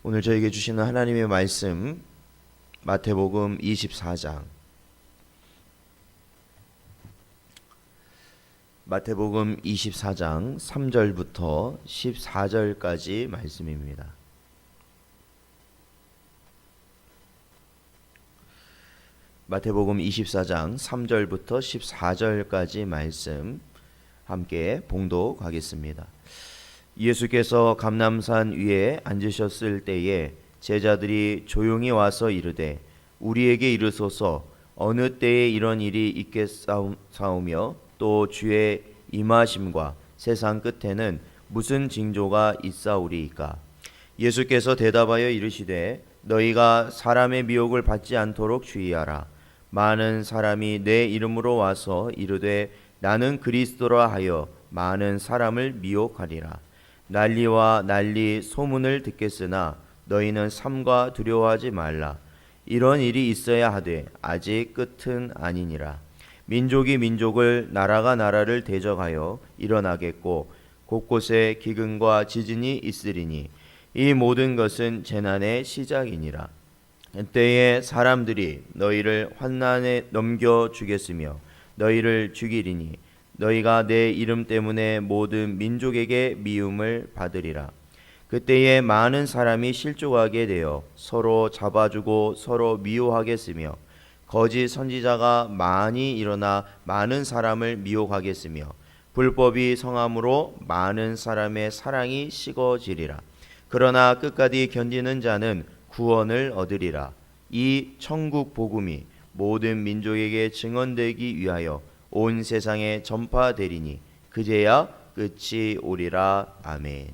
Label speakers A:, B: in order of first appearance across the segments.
A: 오늘 저에게 주시는 하나님의 말씀 마태복음 24장 마태복음 24장 3절부터 14절까지 말씀입니다. 마태복음 24장 3절부터 14절까지 말씀 함께 봉독하겠습니다. 예수께서 감람산 위에 앉으셨을 때에 제자들이 조용히 와서 이르되 우리에게 이르소서 어느 때에 이런 일이 있겠사오며 또 주의 임하심과 세상 끝에는 무슨 징조가 있사오리이까. 예수께서 대답하여 이르시되 너희가 사람의 미혹을 받지 않도록 주의하라. 많은 사람이 내 이름으로 와서 이르되 나는 그리스도라 하여 많은 사람을 미혹하리라. 난리와 난리 소문을 듣겠으나 너희는 삼가 두려워하지 말라. 이런 일이 있어야 하되 아직 끝은 아니니라. 민족이 민족을 나라가 나라를 대적하여 일어나겠고 곳곳에 기근과 지진이 있으리니 이 모든 것은 재난의 시작이니라. 때에 사람들이 너희를 환난에 넘겨 주겠으며 너희를 죽이리니 너희가 내 이름 때문에 모든 민족에게 미움을 받으리라. 그때에 많은 사람이 실족하게 되어 서로 잡아주고 서로 미워하겠으며 거짓 선지자가 많이 일어나 많은 사람을 미혹하겠으며 불법이 성함으로 많은 사람의 사랑이 식어지리라. 그러나 끝까지 견디는 자는 구원을 얻으리라. 이 천국 복음이 모든 민족에게 증언되기 위하여 온 세상에 전파되리니 그제야 끝이 오리라. 아멘.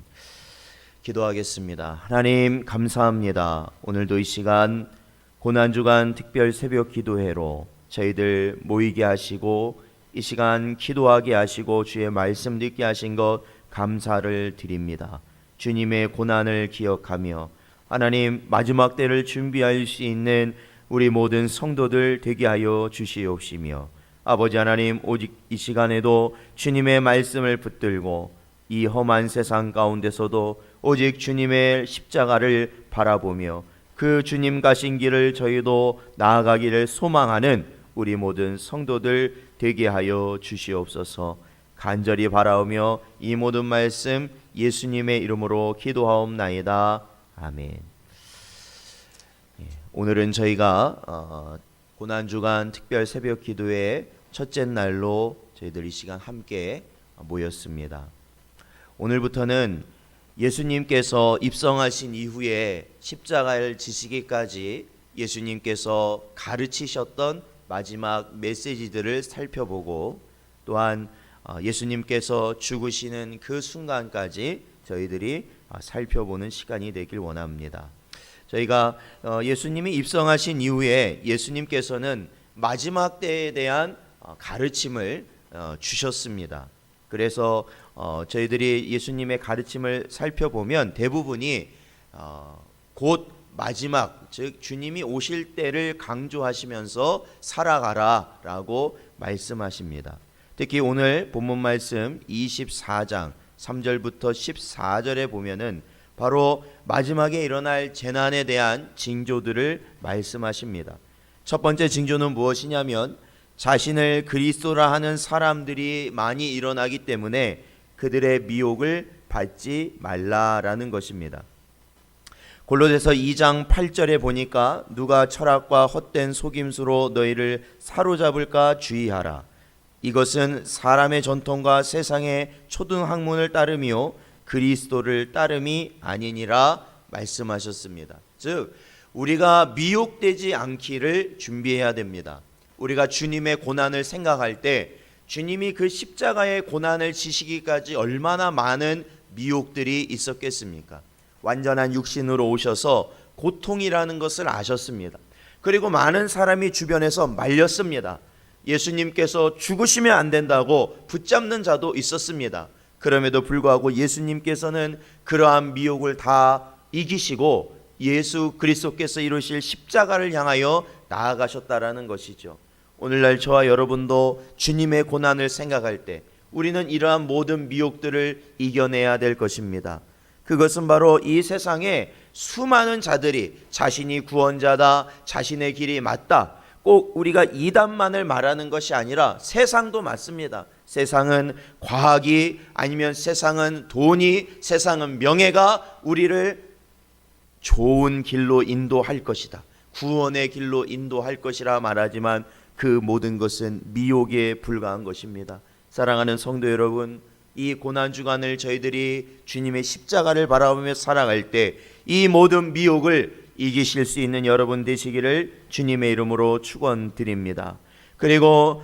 A: 기도하겠습니다. 하나님 감사합니다. 오늘도 이 시간 고난주간 특별 새벽 기도회로 저희들 모이게 하시고 이 시간 기도하게 하시고 주의 말씀 듣게 하신 것 감사를 드립니다. 주님의 고난을 기억하며 하나님 마지막 때를 준비할 수 있는 우리 모든 성도들 되게 하여 주시옵시며 아버지 하나님 오직 이 시간에도 주님의 말씀을 붙들고 이 험한 세상 가운데서도 오직 주님의 십자가를 바라보며 그 주님 가신 길을 저희도 나아가기를 소망하는 우리 모든 성도들 되게 하여 주시옵소서. 간절히 바라오며 이 모든 말씀 예수님의 이름으로 기도하옵나이다. 아멘. 오늘은 저희가 고난주간 특별 새벽 기도회 첫째 날로 저희들 이 시간 함께 모였습니다. 오늘부터는 예수님께서 입성하신 이후에 십자가를 지시기까지 예수님께서 가르치셨던 마지막 메시지들을 살펴보고 또한 예수님께서 죽으시는 그 순간까지 저희들이 살펴보는 시간이 되길 원합니다. 저희가 예수님이 입성하신 이후에 예수님께서는 마지막 때에 대한 가르침을 주셨습니다. 그래서 저희들이 예수님의 가르침을 살펴보면 대부분이 곧 마지막 즉 주님이 오실 때를 강조하시면서 살아가라라고 말씀하십니다. 특히 오늘 본문 말씀 24장 3절부터 14절에 보면은 바로 마지막에 일어날 재난에 대한 징조들을 말씀하십니다. 첫 번째 징조는 무엇이냐면 자신을 그리스도라 하는 사람들이 많이 일어나기 때문에 그들의 미혹을 받지 말라라는 것입니다. 골로새서 2장 8절에 보니까 누가 철학과 헛된 속임수로 너희를 사로잡을까 주의하라. 이것은 사람의 전통과 세상의 초등학문을 따르며 그리스도를 따름이 아니니라 말씀하셨습니다. 즉 우리가 미혹되지 않기를 준비해야 됩니다. 우리가 주님의 고난을 생각할 때 주님이 그 십자가의 고난을 지시기까지 얼마나 많은 미혹들이 있었겠습니까? 완전한 육신으로 오셔서 고통이라는 것을 아셨습니다. 그리고 많은 사람이 주변에서 말렸습니다. 예수님께서 죽으시면 안 된다고 붙잡는 자도 있었습니다. 그럼에도 불구하고 예수님께서는 그러한 미혹을 다 이기시고 예수 그리스도께서 이루실 십자가를 향하여 나아가셨다라는 것이죠. 오늘날 저와 여러분도 주님의 고난을 생각할 때 우리는 이러한 모든 미혹들을 이겨내야 될 것입니다. 그것은 바로 이 세상에 수많은 자들이 자신이 구원자다, 자신의 길이 맞다, 꼭 우리가 이단만을 말하는 것이 아니라 세상도 맞습니다. 세상은 과학이, 아니면 세상은 돈이, 세상은 명예가 우리를 좋은 길로 인도할 것이다, 구원의 길로 인도할 것이라 말하지만 그 모든 것은 미혹에 불과한 것입니다. 사랑하는 성도 여러분, 이 고난주간을 저희들이 주님의 십자가를 바라보며 살아갈 때 이 모든 미혹을 이기실 수 있는 여러분 되시기를 주님의 이름으로 축원드립니다. 그리고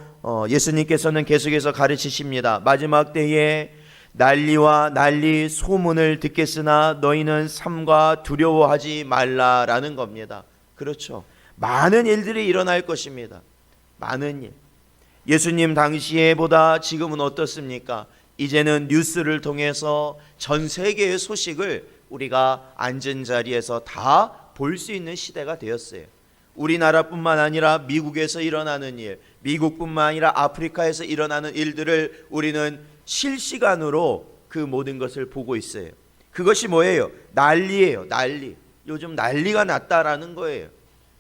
A: 예수님께서는 계속해서 가르치십니다. 마지막 때에 난리와 난리 소문을 듣겠으나 너희는 삼가 두려워하지 말라라는 겁니다. 그렇죠. 많은 일들이 일어날 것입니다. 많은 일. 예수님 당시에보다 지금은 어떻습니까? 이제는 뉴스를 통해서 전 세계의 소식을 우리가 앉은 자리에서 다 볼 수 있는 시대가 되었어요. 우리나라뿐만 아니라 미국에서 일어나는 일, 미국뿐만 아니라 아프리카에서 일어나는 일들을 우리는 실시간으로 그 모든 것을 보고 있어요. 그것이 뭐예요? 난리예요. 난리. 요즘 난리가 났다라는 거예요.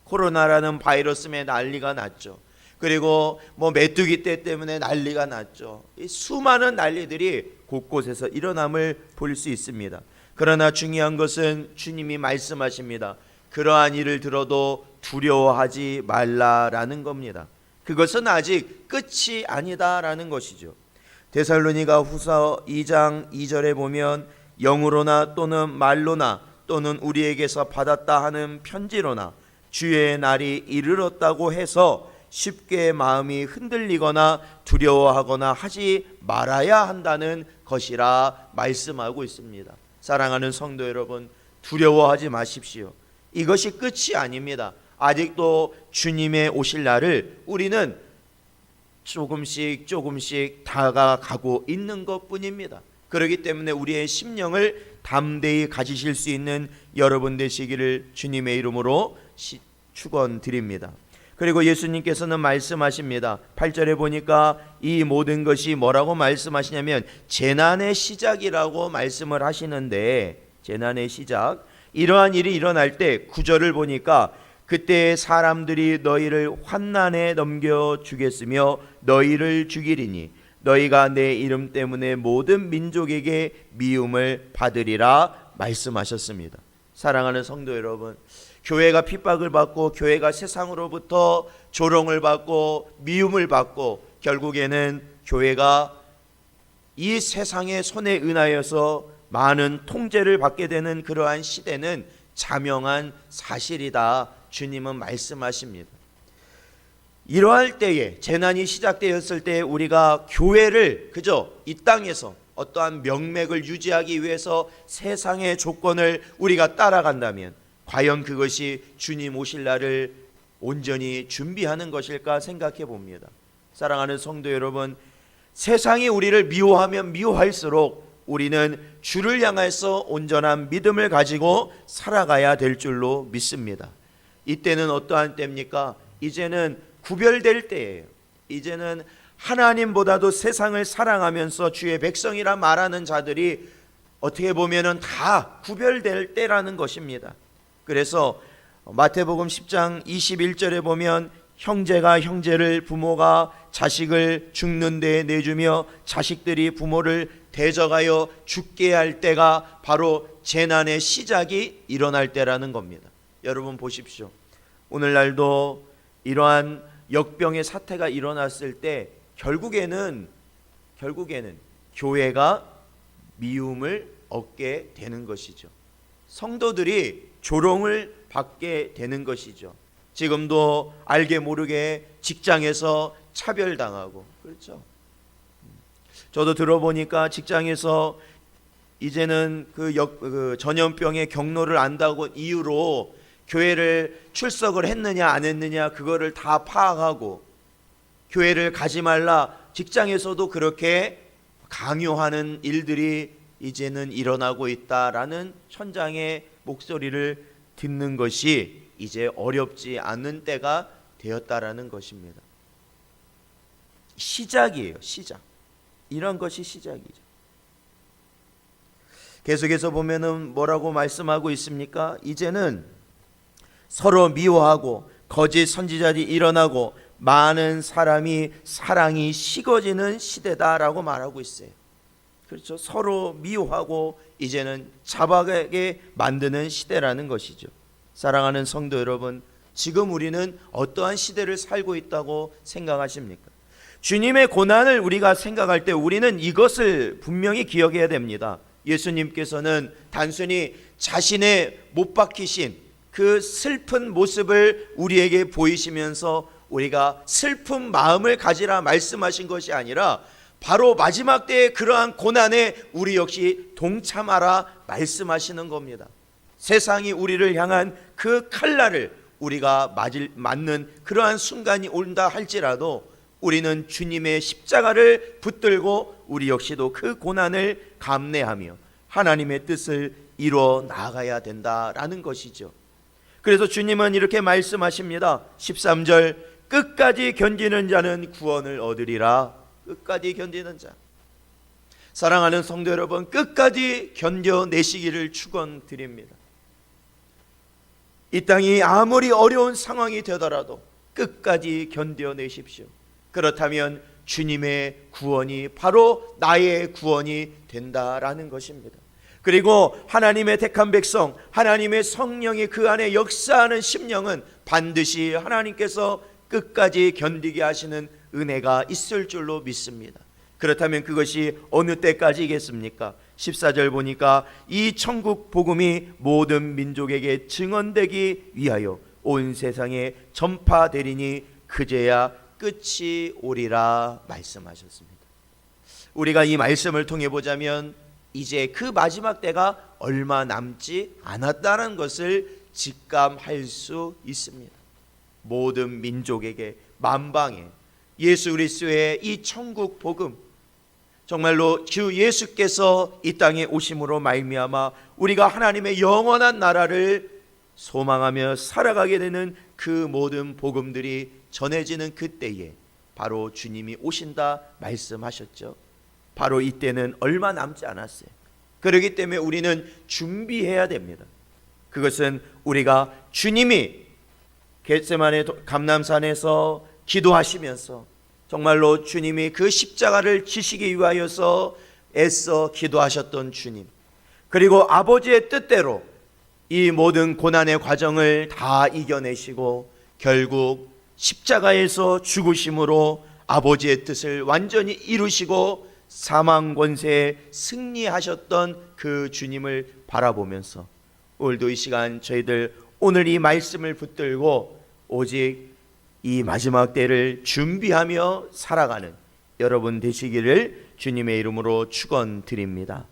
A: 코로나라는 바이러스에 난리가 났죠. 그리고 메뚜기 떼 때문에 난리가 났죠. 이 수많은 난리들이 곳곳에서 일어남을 볼 수 있습니다. 그러나 중요한 것은 주님이 말씀하십니다. 그러한 일을 들어도 두려워하지 말라라는 겁니다. 그것은 아직 끝이 아니다라는 것이죠. 데살로니가 후서 2장 2절에 보면 영으로나 또는 말로나 또는 우리에게서 받았다 하는 편지로나 주의 날이 이르렀다고 해서 쉽게 마음이 흔들리거나 두려워하거나 하지 말아야 한다는 것이라 말씀하고 있습니다. 사랑하는 성도 여러분, 두려워하지 마십시오. 이것이 끝이 아닙니다. 아직도 주님의 오실 날을 우리는 조금씩 다가가고 있는 것뿐입니다. 그렇기 때문에 우리의 심령을 담대히 가지실 수 있는 여러분 되시기를 주님의 이름으로 축원드립니다. 그리고 예수님께서는 말씀하십니다. 8절에 보니까 이 모든 것이 뭐라고 말씀하시냐면 재난의 시작이라고 말씀을 하시는데, 재난의 시작, 이러한 일이 일어날 때 9절을 보니까 그때 사람들이 너희를 환난에 넘겨주겠으며 너희를 죽이리니 너희가 내 이름 때문에 모든 민족에게 미움을 받으리라 말씀하셨습니다. 사랑하는 성도 여러분, 교회가 핍박을 받고 교회가 세상으로부터 조롱을 받고 미움을 받고 결국에는 교회가 이 세상의 손에 은하여서 많은 통제를 받게 되는 그러한 시대는 자명한 사실이다. 주님은 말씀하십니다. 이러할 때에, 재난이 시작되었을 때 우리가 교회를 그저 이 땅에서 어떠한 명맥을 유지하기 위해서 세상의 조건을 우리가 따라간다면 과연 그것이 주님 오실 날을 온전히 준비하는 것일까 생각해 봅니다. 사랑하는 성도 여러분, 세상이 우리를 미워하면 미워할수록 우리는 주를 향해서 온전한 믿음을 가지고 살아가야 될 줄로 믿습니다. 이때는 어떠한 때입니까? 이제는 구별될 때예요. 이제는 하나님보다도 세상을 사랑하면서 주의 백성이라 말하는 자들이 어떻게 보면은 다 구별될 때라는 것입니다. 그래서 마태복음 10장 21절에 보면 형제가 형제를, 부모가 자식을 죽는 데에 내주며 자식들이 부모를 대적하여 죽게 할 때가 바로 재난의 시작이 일어날 때라는 겁니다. 여러분 보십시오. 오늘날도 이러한 역병의 사태가 일어났을 때 결국에는 교회가 미움을 얻게 되는 것이죠. 성도들이 조롱을 받게 되는 것이죠. 지금도 알게 모르게 직장에서 차별당하고, 그렇죠. 저도 들어보니까 직장에서 이제는 그 전염병의 경로를 안다고 이유로 교회를 출석을 했느냐 안 했느냐 그거를 다 파악하고 교회를 가지 말라, 직장에서도 그렇게 강요하는 일들이 이제는 일어나고 있다라는 천장의 목소리를 듣는 것이 이제 어렵지 않은 때가 되었다라는 것입니다. 시작이에요. 시작. 이런 것이 시작이죠. 계속해서 보면은 뭐라고 말씀하고 있습니까? 이제는 서로 미워하고 거짓 선지자들이 일어나고 많은 사랑이 식어지는 시대다라고 말하고 있어요. 그렇죠. 서로 미워하고 이제는 잡아가게 만드는 시대라는 것이죠. 사랑하는 성도 여러분, 지금 우리는 어떠한 시대를 살고 있다고 생각하십니까? 주님의 고난을 우리가 생각할 때 우리는 이것을 분명히 기억해야 됩니다. 예수님께서는 단순히 자신의 못 박히신 그 슬픈 모습을 우리에게 보이시면서 우리가 슬픈 마음을 가지라 말씀하신 것이 아니라 바로 마지막 때의 그러한 고난에 우리 역시 동참하라 말씀하시는 겁니다. 세상이 우리를 향한 그 칼날을 우리가 맞는 그러한 순간이 온다 할지라도 우리는 주님의 십자가를 붙들고 우리 역시도 그 고난을 감내하며 하나님의 뜻을 이루어 나아가야 된다라는 것이죠. 그래서 주님은 이렇게 말씀하십니다. 13절, 끝까지 견디는 자는 구원을 얻으리라. 끝까지 견디는 자. 사랑하는 성도 여러분, 끝까지 견뎌내시기를 축원드립니다. 이 땅이 아무리 어려운 상황이 되더라도 끝까지 견뎌내십시오. 그렇다면 주님의 구원이 바로 나의 구원이 된다라는 것입니다. 그리고 하나님의 택한 백성, 하나님의 성령이 그 안에 역사하는 심령은 반드시 하나님께서 끝까지 견디게 하시는 은혜가 있을 줄로 믿습니다. 그렇다면 그것이 어느 때까지겠습니까? 14절 보니까 이 천국 복음이 모든 민족에게 증언되기 위하여 온 세상에 전파되리니 그제야 끝이 오리라 말씀하셨습니다. 우리가 이 말씀을 통해 보자면 이제 그 마지막 때가 얼마 남지 않았다는 것을 직감할 수 있습니다. 모든 민족에게 만방에 예수 그리스도의 이 천국 복음, 정말로 주 예수께서 이 땅에 오심으로 말미암아 우리가 하나님의 영원한 나라를 소망하며 살아가게 되는 그 모든 복음들이 전해지는 그때에 바로 주님이 오신다 말씀하셨죠. 바로 이때는 얼마 남지 않았어요. 그렇기 때문에 우리는 준비해야 됩니다. 그것은 우리가 주님이 겟세마네 감람산에서 기도하시면서 정말로 주님이 그 십자가를 지시기 위하여서 애써 기도하셨던 주님, 그리고 아버지의 뜻대로 이 모든 고난의 과정을 다 이겨내시고 결국 십자가에서 죽으심으로 아버지의 뜻을 완전히 이루시고 사망 권세에 승리하셨던 그 주님을 바라보면서 오늘도 이 시간 저희들 오늘 이 말씀을 붙들고 오직 이 마지막 때를 준비하며 살아가는 여러분 되시기를 주님의 이름으로 축원드립니다.